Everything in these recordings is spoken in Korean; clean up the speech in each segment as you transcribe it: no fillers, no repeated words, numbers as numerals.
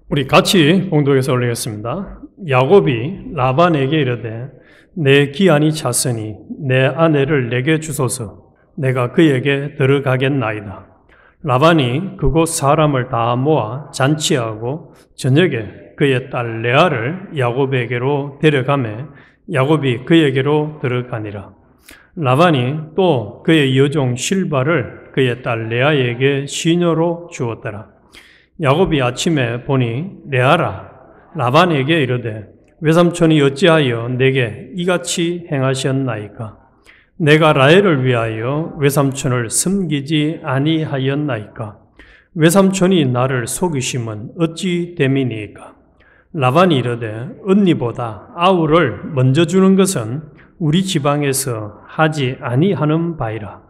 우리 같이 봉독해서 올리겠습니다. 야곱이 라반에게 이르되 내 기한이 찼으니 내 아내를 내게 주소서. 내가 그에게 들어가겠나이다. 라반이 그곳 사람을 다 모아 잔치하고 저녁에 그의 딸 레아를 야곱에게로 데려가매 야곱이 그에게로 들어가니라. 라반이 또 그의 여종 실바를 그의 딸 레아에게 시녀로 주었더라. 야곱이 아침에 보니 레아라 라반에게 이르되 외삼촌이 어찌하여 내게 이같이 행하셨나이까? 내가 라헬을 위하여 외삼촌을 섬기지 아니하였나이까? 외삼촌이 나를 속이심은 어찌 됨이니까? 라반이 이르되 언니보다 아우를 먼저 주는 것은 우리 지방에서 하지 아니하는 바이라.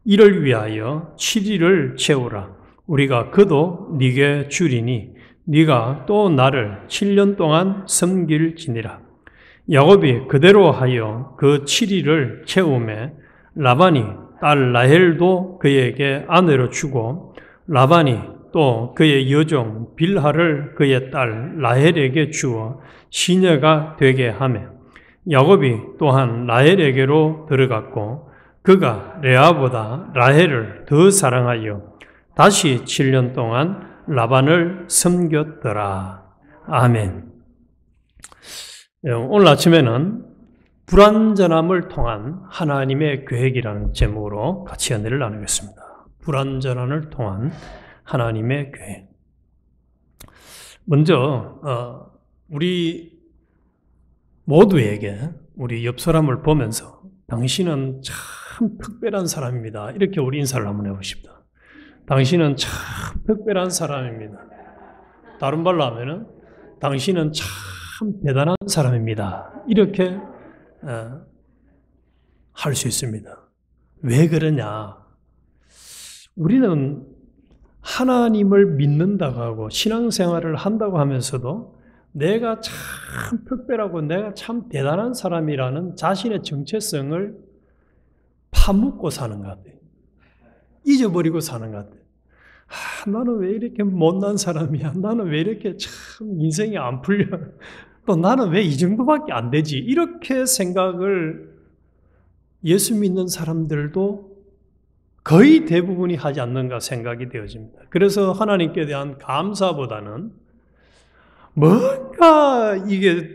이를 위하여 7일을 채우라. 우리가 그도 네게 주리니 네가 또 나를 7년 동안 섬길지니라. 야곱이 그대로 하여 그 7일을 채우매 라반이 딸 라헬도 그에게 아내로 주고 라반이 또 그의 여종 빌하를 그의 딸 라헬에게 주어 시녀가 되게 하매 야곱이 또한 라헬에게로 들어갔고 그가 레아보다 라헬을 더 사랑하여 다시 7년 동안 라반을 섬겼더라. 아멘. 오늘 아침에는 불완전함을 통한 하나님의 계획이라는 제목으로 같이 은혜를 나누겠습니다. 불완전함을 통한 하나님의 계획. 먼저 우리 모두에게 우리 옆 사람을 보면서 당신은 참 특별한 사람입니다. 이렇게 우리 인사를 한번 해보십니다. 당신은 참 특별한 사람입니다. 다른 말로 하면은 당신은 참 대단한 사람입니다. 이렇게 할 수 있습니다. 왜 그러냐? 우리는 하나님을 믿는다고 하고 신앙생활을 한다고 하면서도 내가 참 특별하고 내가 참 대단한 사람이라는 자신의 정체성을 파묻고 사는 것 같아요. 잊어버리고 사는 것 같아요. 나는 왜 이렇게 못난 사람이야? 나는 왜 이렇게 참 인생이 안 풀려? 또 나는 왜 이 정도밖에 안 되지? 이렇게 생각을 예수 믿는 사람들도 거의 대부분이 하지 않는가 생각이 되어집니다. 그래서 하나님께 대한 감사보다는 뭔가 이게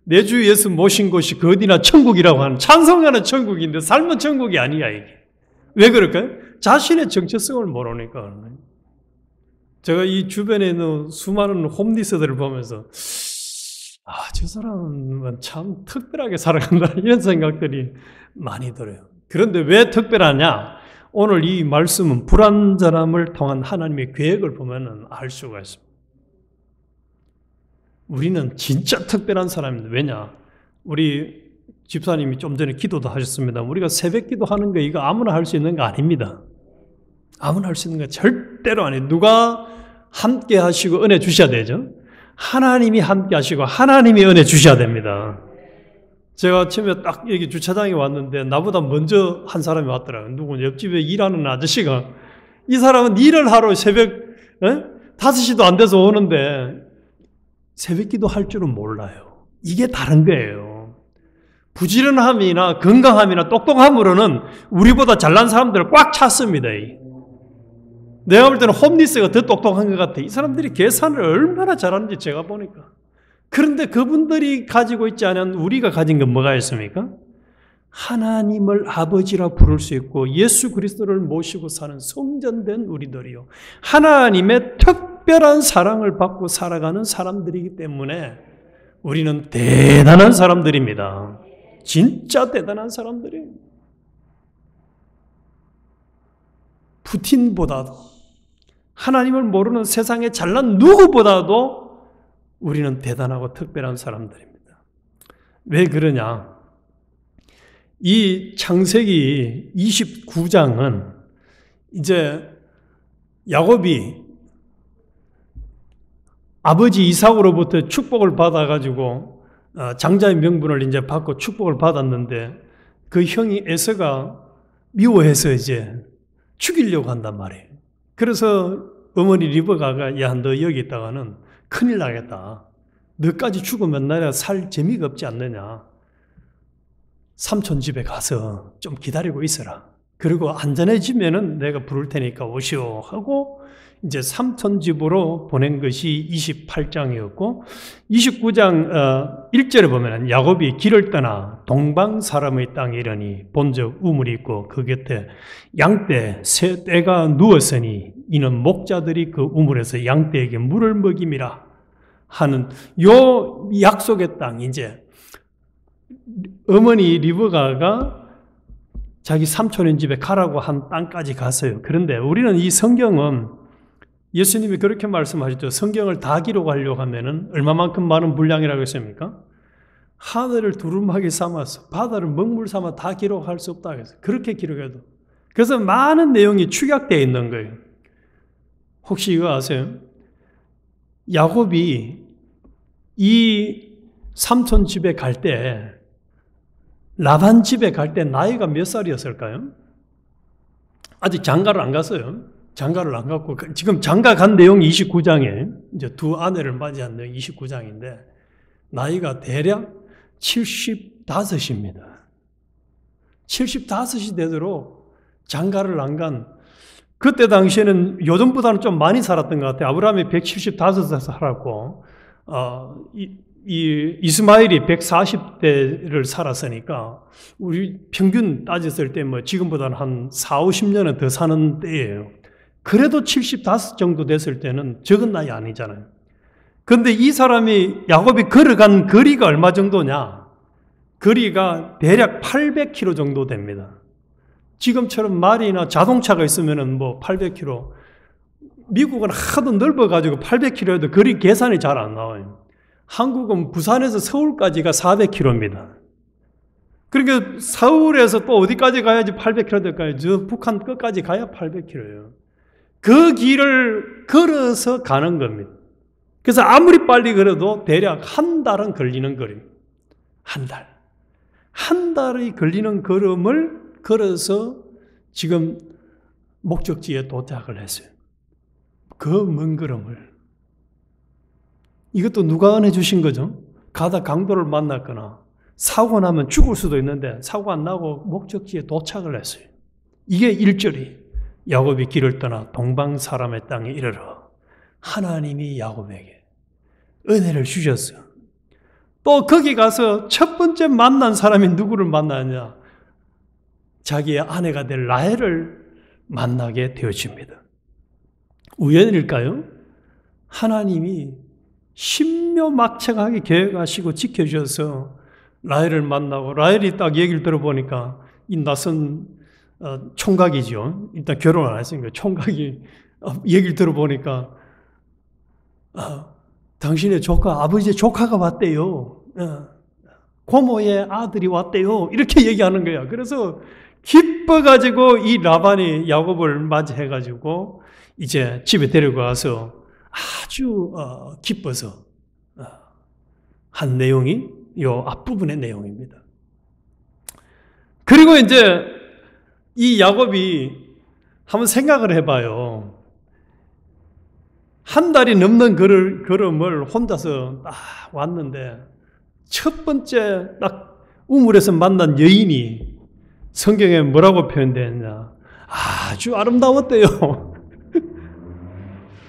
내 주 예수 모신 곳이 그 어디나 천국이라고 하는 찬송하는 천국인데 삶은 천국이 아니야 이게. 왜 그럴까요? 자신의 정체성을 모르니까 그런 거예요. 제가 이 주변에 있는 수많은 홈리스들을 보면서 저 사람은 참 특별하게 살아간다 이런 생각들이 많이 들어요. 그런데 왜 특별하냐? 오늘 이 말씀은 불완전함을 통한 하나님의 계획을 보면 알 수가 있습니다. 우리는 진짜 특별한 사람입니다. 왜냐? 우리 집사님이 좀 전에 기도도 하셨습니다. 우리가 새벽 기도하는 거 이거 아무나 할 수 있는 거 아닙니다. 아무나 할 수 있는 거 절대로 아니에요. 누가 함께 하시고 은혜 주셔야 되죠. 하나님이 함께 하시고 하나님이 은혜 주셔야 됩니다. 제가 아침에 딱 여기 주차장에 왔는데 나보다 먼저 한 사람이 왔더라고요. 누구 옆집에 일하는 아저씨가 이 사람은 일을 하러 새벽 5시도 안 돼서 오는데 새벽 기도 할 줄은 몰라요. 이게 다른 거예요. 부지런함이나 건강함이나 똑똑함으로는 우리보다 잘난 사람들을 꽉 찼습니다. 내가 볼 때는 홈리스가 더 똑똑한 것 같아요. 이 사람들이 계산을 얼마나 잘하는지 제가 보니까. 그런데 그분들이 가지고 있지 않은 우리가 가진 건 뭐가 있습니까? 하나님을 아버지라 부를 수 있고 예수 그리스도를 모시고 사는 성전된 우리들이요. 하나님의 특별한 사랑을 받고 살아가는 사람들이기 때문에 우리는 대단한 사람들입니다. 진짜 대단한 사람들이에요. 푸틴보다도 하나님을 모르는 세상에 잘난 누구보다도 우리는 대단하고 특별한 사람들입니다. 왜 그러냐? 이 창세기 29장은 이제 야곱이 아버지 이삭으로부터 축복을 받아가지고 장자의 명분을 이제 받고 축복을 받았는데 그 형이 에서가 미워해서 이제 죽이려고 한단 말이에요. 그래서 어머니 리브가가 야, 너 여기 있다가는 큰일 나겠다. 너까지 죽으면 나라 살 재미가 없지 않느냐. 삼촌 집에 가서 좀 기다리고 있어라. 그리고 안전해지면은 내가 부를 테니까 오시오 하고 이제 삼촌 집으로 보낸 것이 28장이었고 29장 1절에 보면은 야곱이 길을 떠나 동방 사람의 땅에 이르니 본적 우물이 있고 그 곁에 양떼 새 떼가 누웠으니 이는 목자들이 그 우물에서 양떼에게 물을 먹임이라 하는 요 약속의 땅. 이제 어머니 리브가가 자기 삼촌의 집에 가라고 한 땅까지 갔어요. 그런데 우리는 이 성경은 예수님이 그렇게 말씀하셨죠. 성경을 다 기록하려고 하면은 얼마만큼 많은 분량이라고 했습니까? 하늘을 두루마기 삼아서 바다를 먹물 삼아 다 기록할 수 없다고 했어요. 그렇게 기록해도. 그래서 많은 내용이 축약되어 있는 거예요. 혹시 이거 아세요? 야곱이 이 삼촌 집에 갈 때 라반 집에 갈 때 나이가 몇 살이었을까요? 아직 장가를 안 갔어요. 장가를 안 갔고 지금 장가 간 내용이 29장에 이제 두 아내를 맞이한 내용 29장인데 나이가 대략 75입니다. 75이 되도록 장가를 안 간 그때 당시에는 요즘보다는 좀 많이 살았던 것 같아요. 아브라함이 175세 살았고 이스마엘이 140대를 살았으니까 우리 평균 따졌을 때 뭐 지금보다는 한 4, 50년은 더 사는 때예요. 그래도 75 정도 됐을 때는 적은 나이 아니잖아요. 그런데 이 사람이 야곱이 걸어간 거리가 얼마 정도냐? 거리가 대략 800km 정도 됩니다. 지금처럼 말이나 자동차가 있으면은 뭐 800km. 미국은 하도 넓어가지고 800km에도 거리 계산이 잘 안 나와요. 한국은 부산에서 서울까지가 400km입니다. 그러니까 서울에서 또 어디까지 가야지 800km 될까요? 저 북한 끝까지 가야 800km예요. 그 길을 걸어서 가는 겁니다. 그래서 아무리 빨리 걸어도 대략 한 달은 걸리는 거리입니다. 한 달. 한 달이 걸리는 걸음을 걸어서 지금 목적지에 도착을 했어요. 그 먼 걸음을. 이것도 누가 은혜 주신 거죠? 가다 강도를 만났거나 사고 나면 죽을 수도 있는데 사고 안 나고 목적지에 도착을 했어요. 이게 1절이 야곱이 길을 떠나 동방 사람의 땅에 이르러 하나님이 야곱에게 은혜를 주셨어요. 또 거기 가서 첫 번째 만난 사람이 누구를 만나냐? 자기의 아내가 될 라헬을 만나게 되어집니다. 우연일까요? 하나님이 신묘막측하게 계획하시고 지켜주셔서 라헬을 만나고 라헬이 딱 얘기를 들어보니까 이 낯선 총각이죠. 일단 결혼 안 했으니까 총각이 얘기를 들어보니까 당신의 조카, 아버지의 조카가 왔대요. 고모의 아들이 왔대요. 이렇게 얘기하는 거야. 그래서 기뻐가지고 이 라반이 야곱을 맞이해가지고 이제 집에 데려가서 아주 기뻐서 한 내용이 요 앞부분의 내용입니다. 그리고 이제 이 야곱이 한번 생각을 해봐요. 한 달이 넘는 걸음을 혼자서 딱 왔는데 첫 번째 딱 우물에서 만난 여인이 성경에 뭐라고 표현되었냐? 아주 아름다웠대요.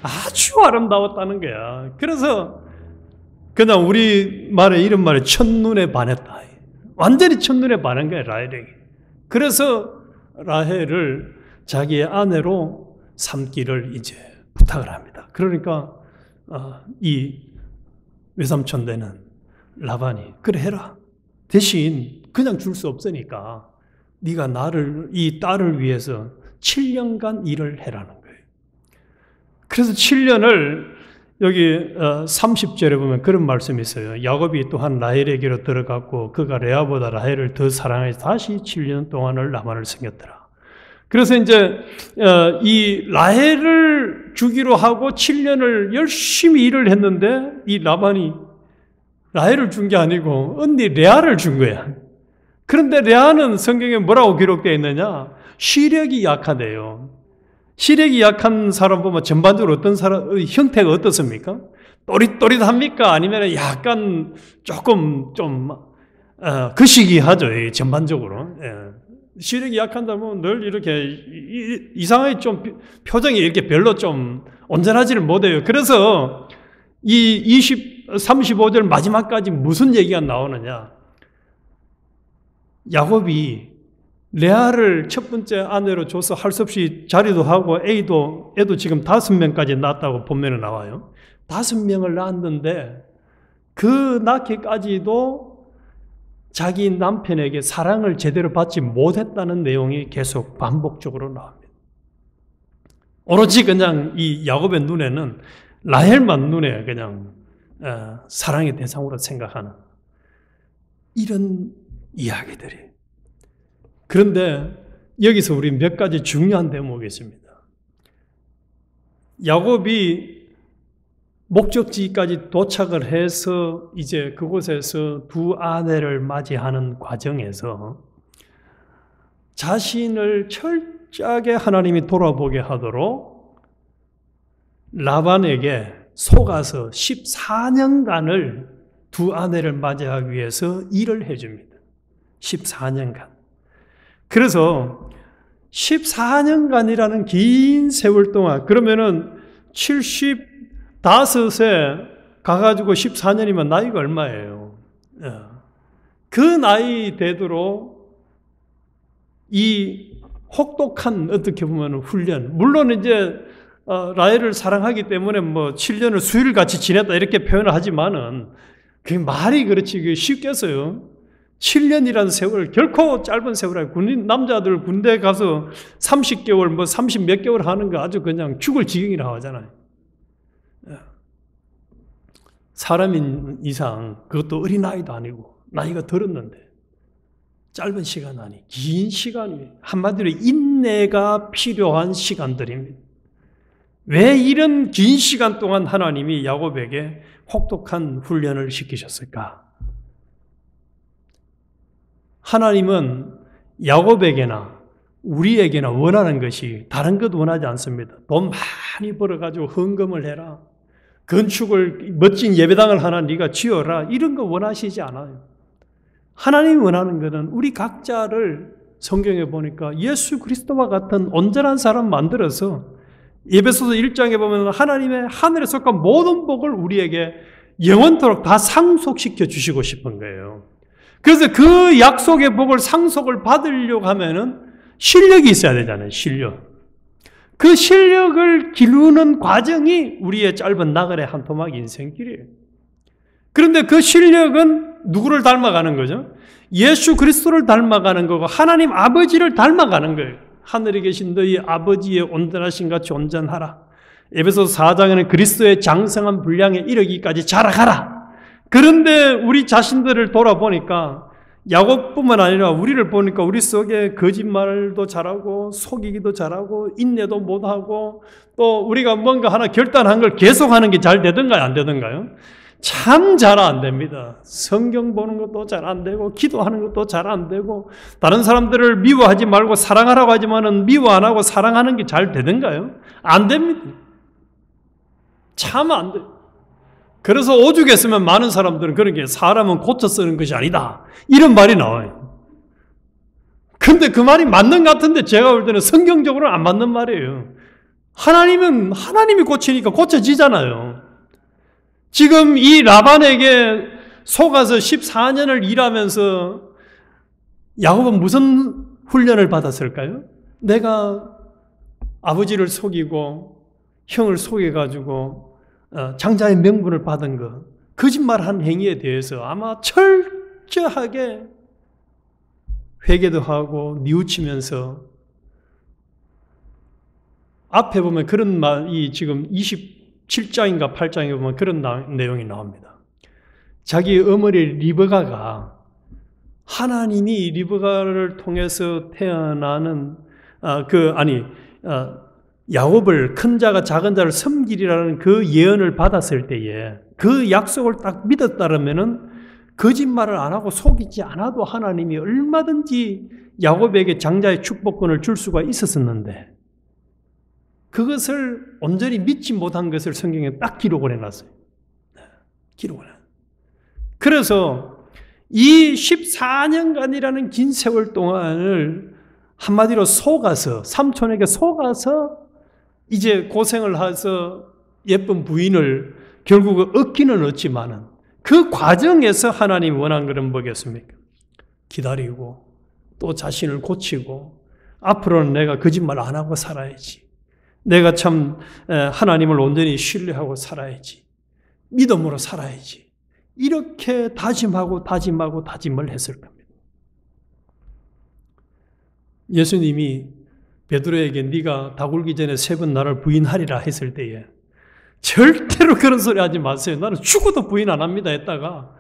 아주 아름다웠다는 거야. 그래서 그냥 우리 말에 이런 말에 첫눈에 반했다. 완전히 첫눈에 반한 거야, 라헬에게. 그래서 라헬을 자기의 아내로 삼기를 이제 부탁을 합니다. 그러니까 이 외삼촌 되는 라반이 그래 해라. 대신 그냥 줄 수 없으니까 네가 나를 이 딸을 위해서 7년간 일을 해라는 거예요. 그래서 7년을 여기 30절에 보면 그런 말씀이 있어요. 야곱이 또한 라헬에게로 들어갔고 그가 레아보다 라헬을 더 사랑해서 다시 7년 동안을 라반을 섬겼더라. 그래서 이제 이 라헬을 주기로 하고 7년을 열심히 일을 했는데 이 라반이 라헬을 준 게 아니고 언니 레아를 준 거야. 그런데 레아는 성경에 뭐라고 기록되어 있느냐? 시력이 약하대요. 시력이 약한 사람 보면 전반적으로 어떤 사람 형태가 어떻습니까? 또릿또릿합니까? 아니면 약간 조금 좀 거시기하죠. 전반적으로. 시력이 약한다면 늘 이렇게 이상하게 좀 표정이 이렇게 별로 좀 온전하지를 못해요. 그래서 이 35절 마지막까지 무슨 얘기가 나오느냐? 야곱이 레아를 첫 번째 아내로 줘서 할 수 없이 자리도 하고 애도 지금 5명까지 낳았다고 본면에 나와요. 5명을 낳았는데 그 낳기까지도 자기 남편에게 사랑을 제대로 받지 못했다는 내용이 계속 반복적으로 나옵니다. 오로지 그냥 이 야곱의 눈에는 라헬만 눈에 그냥 사랑의 대상으로 생각하는 이런 이야기들이. 그런데 여기서 우리 몇 가지 중요한 대목이 있습니다. 야곱이 목적지까지 도착을 해서 이제 그곳에서 두 아내를 맞이하는 과정에서 자신을 철저하게 하나님이 돌아보게 하도록 라반에게 속아서 14년간을 두 아내를 맞이하기 위해서 일을 해줍니다. 14년간. 그래서 14년간이라는 긴 세월 동안, 그러면은 75세 가가지고 14년이면 나이가 얼마예요? 그 나이 되도록 이 혹독한 어떻게 보면 훈련, 물론 이제 라헬을 사랑하기 때문에 뭐 7년을 수일같이 지냈다 이렇게 표현을 하지만은 그게 말이 그렇지 쉽겠어요? 7년이라는 세월 결코 짧은 세월 아니고 남자들 군대 가서 30개월 뭐 30 몇 개월 하는 거 아주 그냥 죽을 지경이라고 하잖아요. 사람인 이상 그것도 어린아이도 아니고 나이가 들었는데 짧은 시간 아니 긴 시간이 한마디로 인내가 필요한 시간들입니다. 왜 이런 긴 시간 동안 하나님이 야곱에게 혹독한 훈련을 시키셨을까? 하나님은 야곱에게나 우리에게나 원하는 것이 다른 것 원하지 않습니다. 돈 많이 벌어가지고 헌금을 해라. 건축을 멋진 예배당을 하나 네가 지어라. 이런 거 원하시지 않아요. 하나님이 원하는 것은 우리 각자를 성경에 보니까 예수 그리스도와 같은 온전한 사람 만들어서 에베소서 1장에 보면 하나님의 하늘에 속한 모든 복을 우리에게 영원토록 다 상속시켜 주시고 싶은 거예요. 그래서 그 약속의 복을 상속을 받으려고 하면은 실력이 있어야 되잖아요. 실력. 그 실력을 기르는 과정이 우리의 짧은 나그네 한 토막 인생길이에요. 그런데 그 실력은 누구를 닮아가는 거죠? 예수 그리스도를 닮아가는 거고 하나님 아버지를 닮아가는 거예요. 하늘에 계신 너희 아버지의 온전하신 같이 온전하라. 에베소서 4장에는 그리스도의 장성한 분량에 이르기까지 자라가라. 그런데 우리 자신들을 돌아보니까 야곱뿐만 아니라 우리를 보니까 우리 속에 거짓말도 잘하고 속이기도 잘하고 인내도 못하고 또 우리가 뭔가 하나 결단한 걸 계속하는 게 잘 되던가요? 안 되던가요? 참 잘 안 됩니다. 성경 보는 것도 잘 안 되고 기도하는 것도 잘 안 되고 다른 사람들을 미워하지 말고 사랑하라고 하지만은 미워 안 하고 사랑하는 게 잘 되던가요? 안 됩니다. 참 안 돼요. 그래서 오죽 했으면 많은 사람들은 그런 게 사람은 고쳐 쓰는 것이 아니다. 이런 말이 나와요. 근데 그 말이 맞는 것 같은데 제가 볼 때는 성경적으로는 안 맞는 말이에요. 하나님이 고치니까 고쳐지잖아요. 지금 이 라반에게 속아서 14년을 일하면서 야곱은 무슨 훈련을 받았을까요? 내가 아버지를 속이고 형을 속여가지고 장자의 명분을 받은 것, 거짓말한 행위에 대해서 아마 철저하게 회개도 하고 뉘우치면서 앞에 보면 그런 말이 지금 27장인가 8장에 보면 그런 내용이 나옵니다. 자기 어머니 리브가가 하나님이 리브가를 통해서 태어나는 야곱을 큰 자가 작은 자를 섬기리라는 그 예언을 받았을 때에 그 약속을 딱 믿었다면은 거짓말을 안 하고 속이지 않아도 하나님이 얼마든지 야곱에게 장자의 축복권을 줄 수가 있었었는데 그것을 온전히 믿지 못한 것을 성경에 딱 기록을 해놨어요. 기록을 해요. 그래서 이 14년간이라는 긴 세월 동안을 한마디로 속아서, 삼촌에게 속아서 이제 고생을 해서 예쁜 부인을 결국 얻기는 얻지만은 그 과정에서 하나님이 원한 것은 뭐겠습니까? 기다리고 또 자신을 고치고 앞으로는 내가 거짓말 안 하고 살아야지. 내가 참 하나님을 온전히 신뢰하고 살아야지. 믿음으로 살아야지. 이렇게 다짐하고 다짐을 했을 겁니다. 예수님이 베드로에게 네가 다 굴기 전에 3번 나를 부인하리라 했을 때에 절대로 그런 소리 하지 마세요. 나는 죽어도 부인 안 합니다 했다가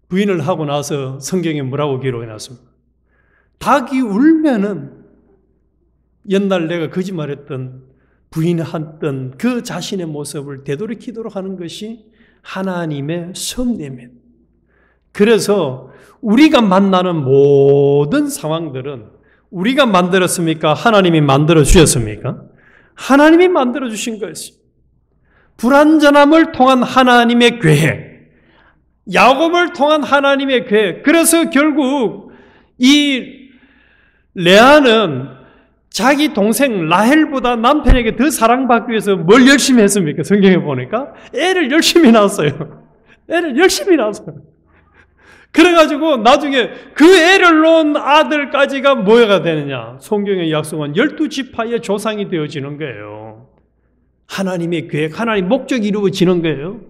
부인을 하고 나서 성경에 뭐라고 기록해놨습니까? 닭이 울면은 옛날 내가 거짓말했던 부인했던 그 자신의 모습을 되돌이키도록 하는 것이 하나님의 섭리입니다. 그래서 우리가 만나는 모든 상황들은 우리가 만들었습니까? 하나님이 만들어 주셨습니까? 하나님이 만들어 주신 것이 불완전함을 통한 하나님의 계획, 야곱을 통한 하나님의 계획. 그래서 결국 이 레아는 자기 동생 라헬보다 남편에게 더 사랑받기 위해서 뭘 열심히 했습니까? 성경에 보니까 애를 열심히 낳았어요. 애를 열심히 낳았어요. 그래가지고 나중에 그 애를 낳은 아들까지가 뭐가 되느냐? 성경의 약속은 12지파의 조상이 되어지는 거예요. 하나님의 계획, 하나님의 목적이 이루어지는 거예요.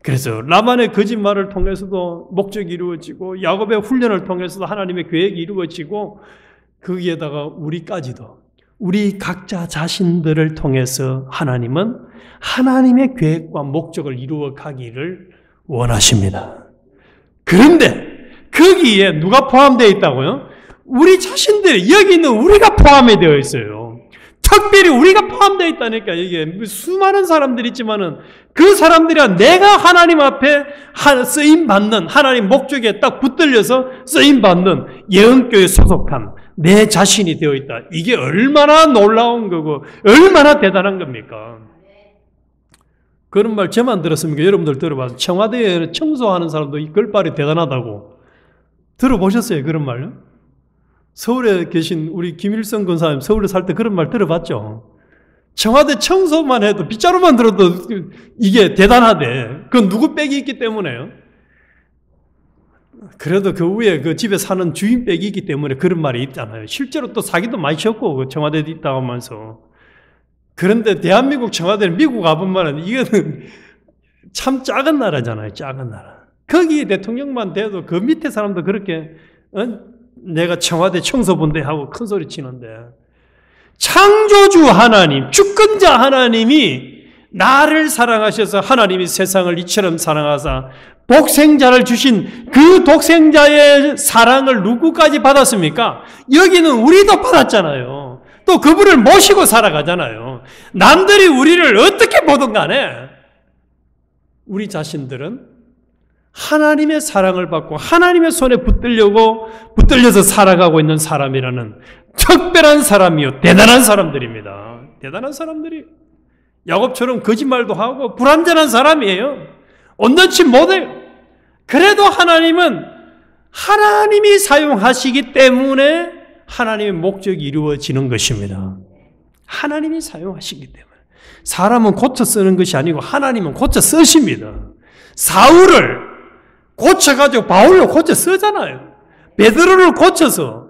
그래서 라반의 거짓말을 통해서도 목적이 이루어지고 야곱의 훈련을 통해서도 하나님의 계획이 이루어지고 거기에다가 우리까지도 우리 각자 자신들을 통해서 하나님은 하나님의 계획과 목적을 이루어 가기를 원하십니다. 그런데 거기에 누가 포함되어 있다고요? 우리 자신들이, 여기 있는 우리가 포함이 되어 있어요. 특별히 우리가 포함되어 있다니까. 이게 수많은 사람들이 있지만은 그 사람들이 내가 하나님 앞에 쓰임받는, 하나님 목적에 딱 붙들려서 쓰임받는 예언교회에 소속한 내 자신이 되어 있다. 이게 얼마나 놀라운 거고 얼마나 대단한 겁니까? 그런 말 저만 들었습니까? 여러분들 들어봐서 청와대에 청소하는 사람도 이 글발이 대단하다고 들어보셨어요? 그런 말요? 서울에 계신 우리 김일성 권사님 서울에 살 때 그런 말 들어봤죠? 청와대 청소만 해도 빗자루만 들어도 이게 대단하대. 그건 누구 빽이 있기 때문에요. 그래도 그 위에 그 집에 사는 주인 빽이 있기 때문에 그런 말이 있잖아요. 실제로 또 사기도 많이 쳤고 그 청와대에 있다고 하면서. 그런데 대한민국 청와대는 미국 가보면 이거는 참 작은 나라잖아요. 작은 나라. 거기 대통령만 돼도 그 밑에 사람도 그렇게 내가 청와대 청소본대 하고 큰 소리 치는데 창조주 하나님, 주권자 하나님이 나를 사랑하셔서 하나님이 세상을 이처럼 사랑하사 독생자를 주신 그 독생자의 사랑을 누구까지 받았습니까? 여기는 우리도 받았잖아요. 또 그분을 모시고 살아가잖아요. 남들이 우리를 어떻게 보든 간에 우리 자신들은 하나님의 사랑을 받고 하나님의 손에 붙들려서 살아가고 있는 사람이라는 특별한 사람이요. 대단한 사람들입니다. 대단한 사람들이 야곱처럼 거짓말도 하고 불완전한 사람이에요. 온전치 못해요. 그래도 하나님은 하나님이 사용하시기 때문에 하나님의 목적이 이루어지는 것입니다. 하나님이 사용하시기 때문에. 사람은 고쳐 쓰는 것이 아니고 하나님은 고쳐 쓰십니다. 사울을 고쳐가지고 바울로 고쳐 쓰잖아요. 베드로를 고쳐서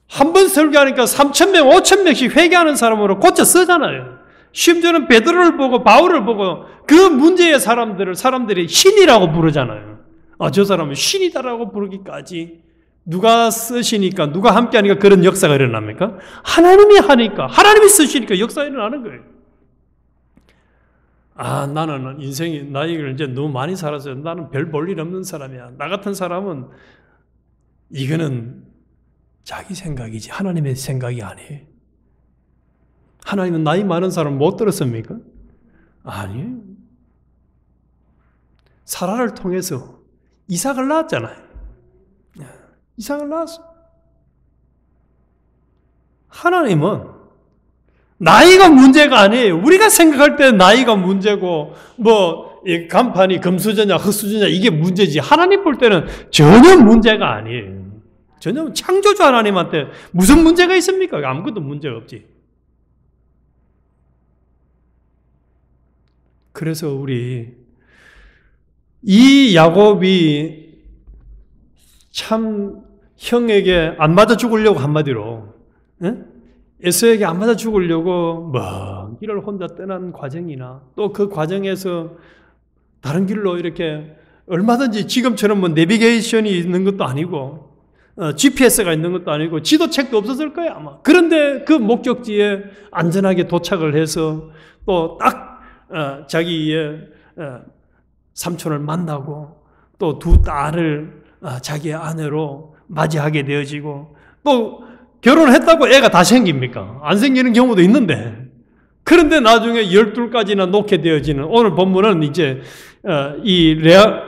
한 번 설교하니까 3,000명, 5,000명씩 회개하는 사람으로 고쳐 쓰잖아요. 심지어는 베드로를 보고 바울을 보고 그 문제의 사람들이 신이라고 부르잖아요. 아, 저 사람은 신이다라고 부르기까지 누가 쓰시니까, 누가 함께하니까 그런 역사가 일어납니까? 하나님이 하니까, 하나님이 쓰시니까 역사가 일어나는 거예요. 아, 나는 인생이, 나이를 이제 너무 많이 살아서 나는 별 볼 일 없는 사람이야. 나 같은 사람은 이거는 자기 생각이지 하나님의 생각이 아니에요. 하나님은 나이 많은 사람 못 들었습니까? 아니에요. 사라를 통해서 이삭을 낳았잖아요. 이삭을 낳았어. 하나님은 나이가 문제가 아니에요. 우리가 생각할 때 나이가 문제고 이 간판이 금수저냐 흙수저냐 이게 문제지, 하나님 볼 때는 전혀 문제가 아니에요. 전혀 창조주 하나님한테 무슨 문제가 있습니까? 아무것도 문제가 없지. 그래서 우리 이 야곱이 참 형에게 안 맞아 죽으려고, 한마디로 에서에게 안 맞아 죽으려고 먼 길을 혼자 떠난 과정이나 또 그 과정에서 다른 길로 이렇게 얼마든지 지금처럼 내비게이션이 있는 것도 아니고 GPS가 있는 것도 아니고 지도책도 없었을 거야 아마. 그런데 그 목적지에 안전하게 도착을 해서 또 딱 자기의 삼촌을 만나고 또 두 딸을 자기의 아내로 맞이하게 되어지고, 또 결혼했다고 애가 다 생깁니까? 안 생기는 경우도 있는데, 그런데 나중에 12까지나 놓게 되어지는, 오늘 본문은 이제 이 레아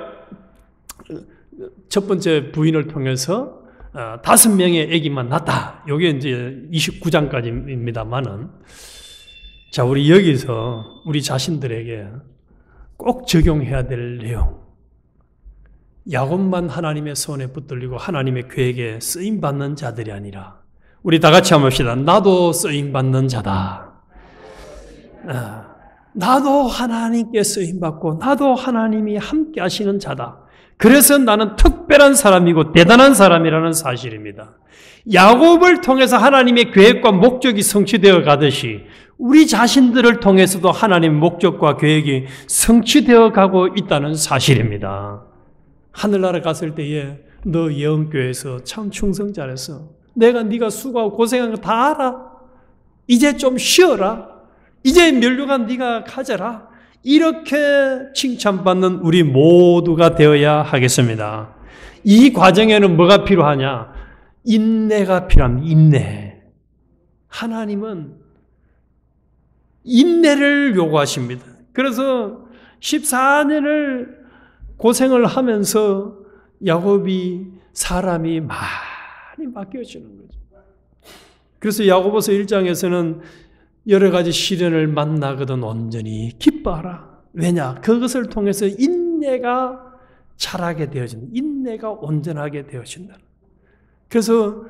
첫 번째 부인을 통해서 5명의 아기만 낳았다. 이게 이제 29장까지입니다만은, 자, 우리 여기서 우리 자신들에게 꼭 적용해야 될 내용. 야곱만 하나님의 손에 붙들리고 하나님의 계획에 쓰임받는 자들이 아니라, 우리 다 같이 한번 합시다. 나도 쓰임받는 자다. 나도 하나님께 쓰임받고 나도 하나님이 함께 하시는 자다. 그래서 나는 특별한 사람이고 대단한 사람이라는 사실입니다. 야곱을 통해서 하나님의 계획과 목적이 성취되어 가듯이 우리 자신들을 통해서도 하나님의 목적과 계획이 성취되어 가고 있다는 사실입니다. 하늘나라 갔을 때에 너 예언교회에서 참 충성 잘했어. 내가 네가 수고하고 고생한 거 다 알아. 이제 좀 쉬어라. 이제 면류관 네가 가져라. 이렇게 칭찬받는 우리 모두가 되어야 하겠습니다. 이 과정에는 뭐가 필요하냐? 인내가 필요합니다. 인내. 하나님은 인내를 요구하십니다. 그래서 14년을 고생을 하면서 야곱이 사람이 많이 바뀌어지는 거죠. 그래서 야고보서 1장에서는 여러 가지 시련을 만나거든 온전히 기뻐하라. 왜냐? 그것을 통해서 인내가 자라게 되어진다. 인내가 온전하게 되어진다. 그래서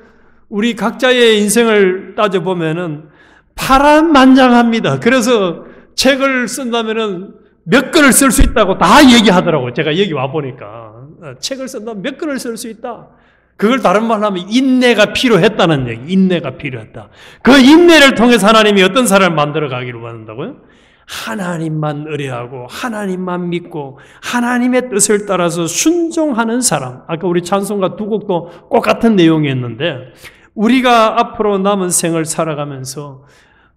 우리 각자의 인생을 따져보면은 파란만장합니다. 그래서 책을 쓴다면은 몇 권을 쓸 수 있다고 다 얘기하더라고요. 제가 여기 와보니까. 책을 쓴다면 몇 권을 쓸 수 있다. 그걸 다른 말로 하면 인내가 필요했다는 얘기. 인내가 필요했다. 그 인내를 통해서 하나님이 어떤 사람을 만들어 가기로 원한다고요? 하나님만 의뢰하고 하나님만 믿고 하나님의 뜻을 따라서 순종하는 사람. 아까 우리 찬송가 두 곡도 똑같은 내용이었는데, 우리가 앞으로 남은 생을 살아가면서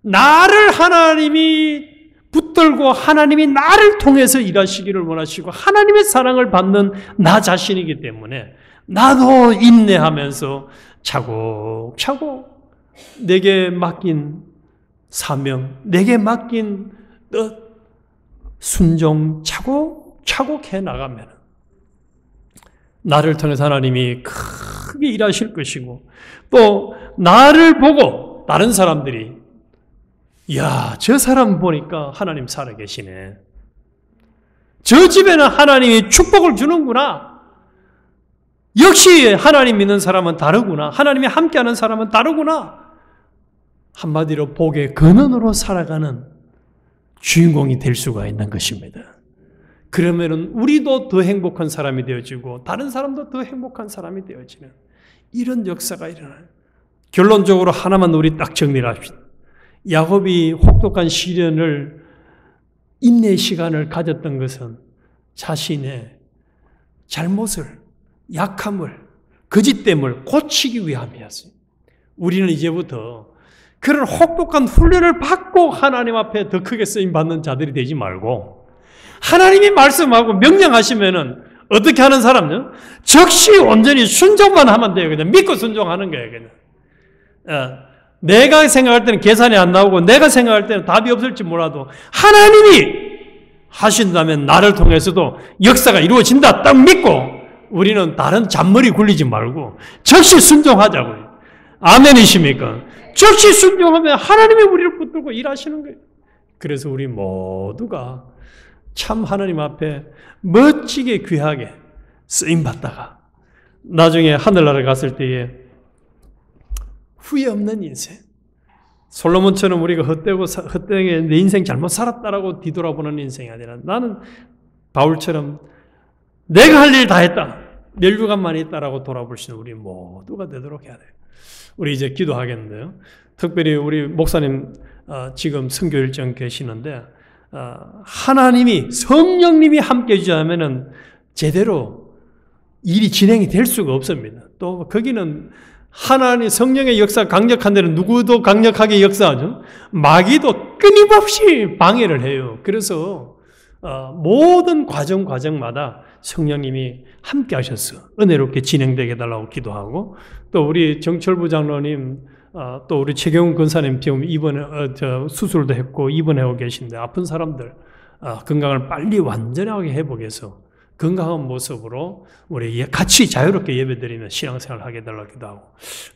나를 하나님이 붙들고 하나님이 나를 통해서 일하시기를 원하시고 하나님의 사랑을 받는 나 자신이기 때문에 나도 인내하면서 차곡차곡 내게 맡긴 사명, 내게 맡긴 뜻, 순종 차곡차곡 해나가면 나를 통해서 하나님이 크게 일하실 것이고, 또 나를 보고 다른 사람들이 이야, 저 사람 보니까 하나님 살아계시네. 저 집에는 하나님이 축복을 주는구나. 역시 하나님 믿는 사람은 다르구나. 하나님이 함께하는 사람은 다르구나. 한마디로 복의 근원으로 살아가는 주인공이 될 수가 있는 것입니다. 그러면은 우리도 더 행복한 사람이 되어지고 다른 사람도 더 행복한 사람이 되어지는 이런 역사가 일어나요. 결론적으로 하나만 우리 딱 정리를 합시다. 야곱이 혹독한 시련을, 인내의 시간을 가졌던 것은 자신의 잘못을, 약함을, 거짓됨을 고치기 위함이었어요. 우리는 이제부터 그런 혹독한 훈련을 받고 하나님 앞에 더 크게 쓰임받는 자들이 되지 말고, 하나님이 말씀하고 명령하시면은 어떻게 하는 사람은 즉시 온전히 순종만 하면 돼요. 그냥 믿고 순종하는 거예요. 그냥. 내가 생각할 때는 계산이 안 나오고 내가 생각할 때는 답이 없을지 몰라도 하나님이 하신다면 나를 통해서도 역사가 이루어진다 딱 믿고 우리는 다른 잔머리 굴리지 말고 즉시 순종하자고요. 아멘이십니까? 즉시 순종하면 하나님이 우리를 끌고 일하시는 거예요. 그래서 우리 모두가 참 하나님 앞에 멋지게 귀하게 쓰임받다가 나중에 하늘나라 갔을 때에 후회 없는 인생, 솔로몬처럼 우리가 헛되게 내 인생 잘못 살았다라고 뒤돌아보는 인생이 아니라 나는 바울처럼 내가 할 일 다 했다, 멸류관만 있다라고 돌아볼 수 있는 우리 모두가 되도록 해야 돼요. 우리 이제 기도하겠는데요. 특별히 우리 목사님 지금 선교 일정 계시는데 하나님이 성령님이 함께 해주자면은 제대로 일이 진행이 될 수가 없습니다. 또 거기는 하나님 성령의 역사 강력한 데는 누구도 강력하게 역사하죠. 마귀도 끊임없이 방해를 해요. 그래서 모든 과정마다 성령님이 함께 하셔서 은혜롭게 진행되게 해달라고 기도하고, 또 우리 정철부 장로님, 또 우리 최경훈 권사님 지금 수술도 했고 입원하고 계신데 아픈 사람들 건강을 빨리 완전하게 회복해서 건강한 모습으로 우리 같이 자유롭게 예배드리며 신앙생활을 하게 해달라고 기도하고,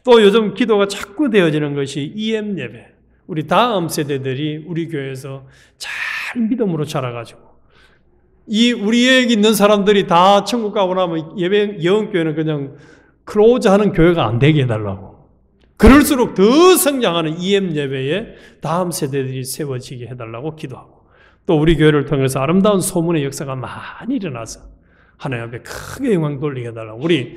또 요즘 기도가 자꾸 되어지는 것이 EM 예배. 우리 다음 세대들이 우리 교회에서 잘 믿음으로 자라가지고 이 우리에 있는 사람들이 다 천국 가고 나면 예배 영교회는 그냥 클로즈하는 교회가 안 되게 해달라고. 그럴수록 더 성장하는 EM 예배에 다음 세대들이 세워지게 해달라고 기도하고, 또 우리 교회를 통해서 아름다운 소문의 역사가 많이 일어나서 하나님 앞에 크게 영광 돌리게 해달라고, 우리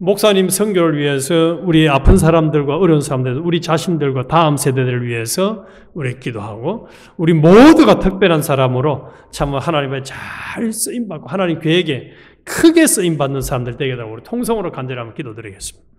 목사님 선교를 위해서 우리 아픈 사람들과 어려운 사람들, 우리 자신들과 다음 세대들을 위해서 우리 기도하고, 우리 모두가 특별한 사람으로 참 하나님의 잘 쓰임받고 하나님 계획에 크게 쓰임받는 사람들 되게 해달라고 우리 통성으로 간절히 한번 기도드리겠습니다.